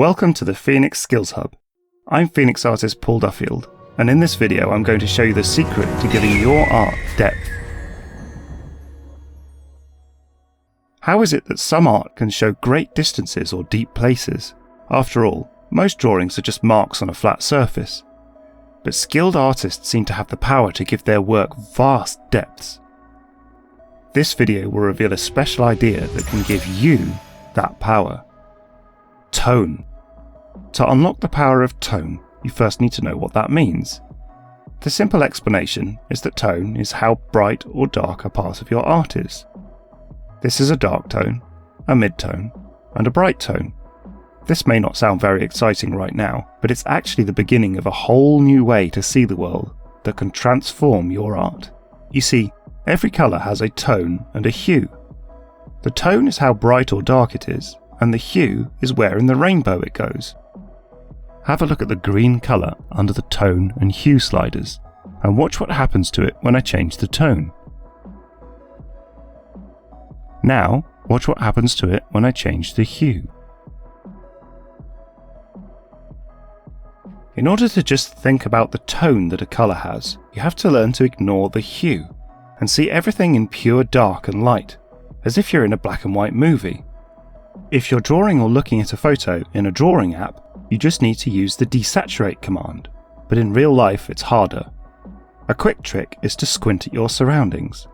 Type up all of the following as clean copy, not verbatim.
Welcome to the Phoenix Skills Hub. I'm Phoenix artist Paul Duffield, and in this video I'm going to show you the secret to giving your art depth. How is it that some art can show great distances or deep places? After all, most drawings are just marks on a flat surface. But skilled artists seem to have the power to give their work vast depths. This video will reveal a special idea that can give you that power. Tone. To unlock the power of tone, you first need to know what that means. The simple explanation is that tone is how bright or dark a part of your art is. This is a dark tone, a mid-tone, and a bright tone. This may not sound very exciting right now, but it's actually the beginning of a whole new way to see the world that can transform your art. You see, every colour has a tone and a hue. The tone is how bright or dark it is, and the hue is where in the rainbow it goes. Have a look at the green colour under the tone and hue sliders, and watch what happens to it when I change the tone. Now, watch what happens to it when I change the hue. In order to just think about the tone that a colour has, you have to learn to ignore the hue, and see everything in pure dark and light, as if you're in a black and white movie. If you're drawing or looking at a photo in a drawing app, you just need to use the desaturate command, but in real life it's harder. A quick trick is to squint at your surroundings.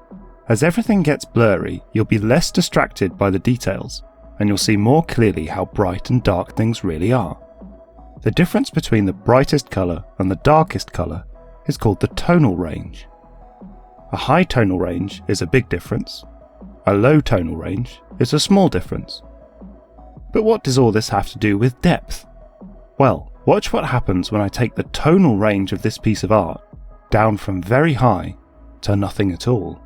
As everything gets blurry, you'll be less distracted by the details, and you'll see more clearly how bright and dark things really are. The difference between the brightest colour and the darkest colour is called the tonal range. A high tonal range is a big difference. A low tonal range is a small difference. But what does all this have to do with depth? Well, watch what happens when I take the tonal range of this piece of art down from very high to nothing at all.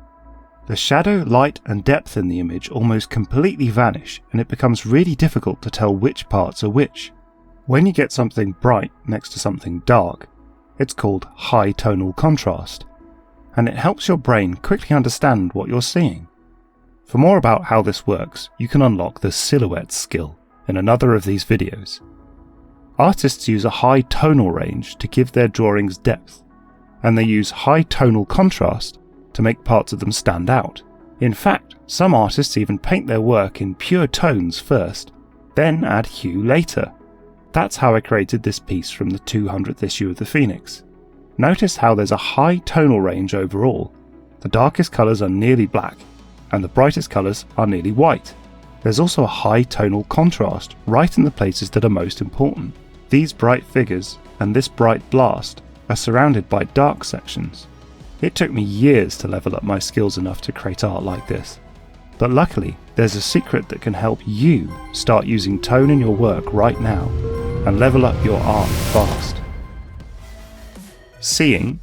The shadow, light and depth in the image almost completely vanish, and it becomes really difficult to tell which parts are which. When you get something bright next to something dark, it's called high tonal contrast, and it helps your brain quickly understand what you're seeing. For more about how this works, you can unlock the silhouette skill in another of these videos. Artists use a high tonal range to give their drawings depth, and they use high tonal contrast to make parts of them stand out. In fact, some artists even paint their work in pure tones first, then add hue later. That's how I created this piece from the 200th issue of the Phoenix. Notice how there's a high tonal range overall. The darkest colours are nearly black, and the brightest colours are nearly white. There's also a high tonal contrast right in the places that are most important. These bright figures and this bright blast are surrounded by dark sections. It took me years to level up my skills enough to create art like this. But luckily, there's a secret that can help you start using tone in your work right now and level up your art fast. Seeing,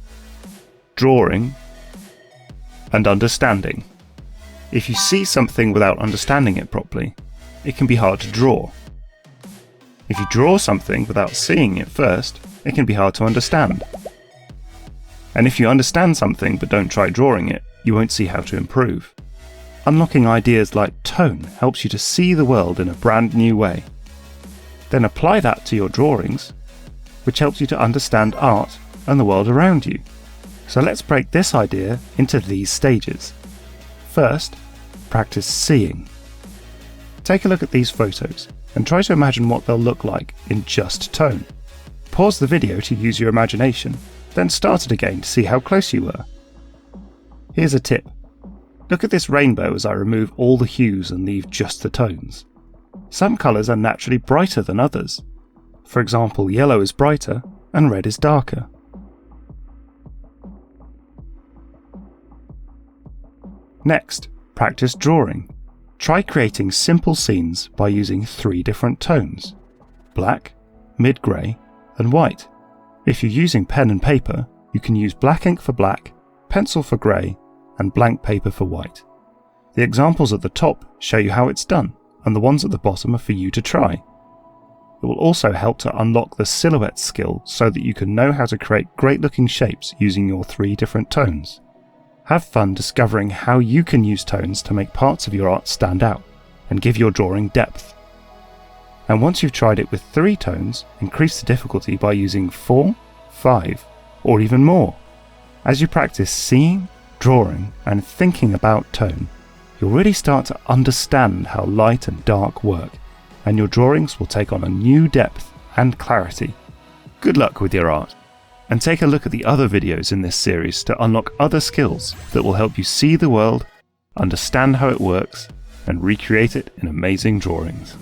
drawing, and understanding. If you see something without understanding it properly, it can be hard to draw. If you draw something without seeing it first, it can be hard to understand. And if you understand something but don't try drawing it, you won't see how to improve. Unlocking ideas like tone helps you to see the world in a brand new way. Then apply that to your drawings, which helps you to understand art and the world around you. So let's break this idea into these stages. First, practice seeing. Take a look at these photos and try to imagine what they'll look like in just tone. Pause the video to use your imagination, then start it again to see how close you were. Here's a tip. Look at this rainbow as I remove all the hues and leave just the tones. Some colours are naturally brighter than others. For example, yellow is brighter and red is darker. Next, practice drawing. Try creating simple scenes by using 3 different tones: black, mid-grey, and white. If you're using pen and paper, you can use black ink for black, pencil for grey, and blank paper for white. The examples at the top show you how it's done, and the ones at the bottom are for you to try. It will also help to unlock the silhouette skill so that you can know how to create great-looking shapes using your 3 different tones. Have fun discovering how you can use tones to make parts of your art stand out and give your drawing depth. And once you've tried it with 3 tones, increase the difficulty by using 4, 5, or even more. As you practice seeing, drawing, and thinking about tone, you'll really start to understand how light and dark work, and your drawings will take on a new depth and clarity. Good luck with your art, and take a look at the other videos in this series to unlock other skills that will help you see the world, understand how it works, and recreate it in amazing drawings.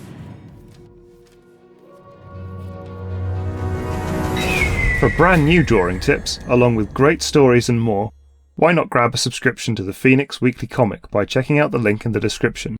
For brand new drawing tips, along with great stories and more, why not grab a subscription to the Phoenix Weekly Comic by checking out the link in the description.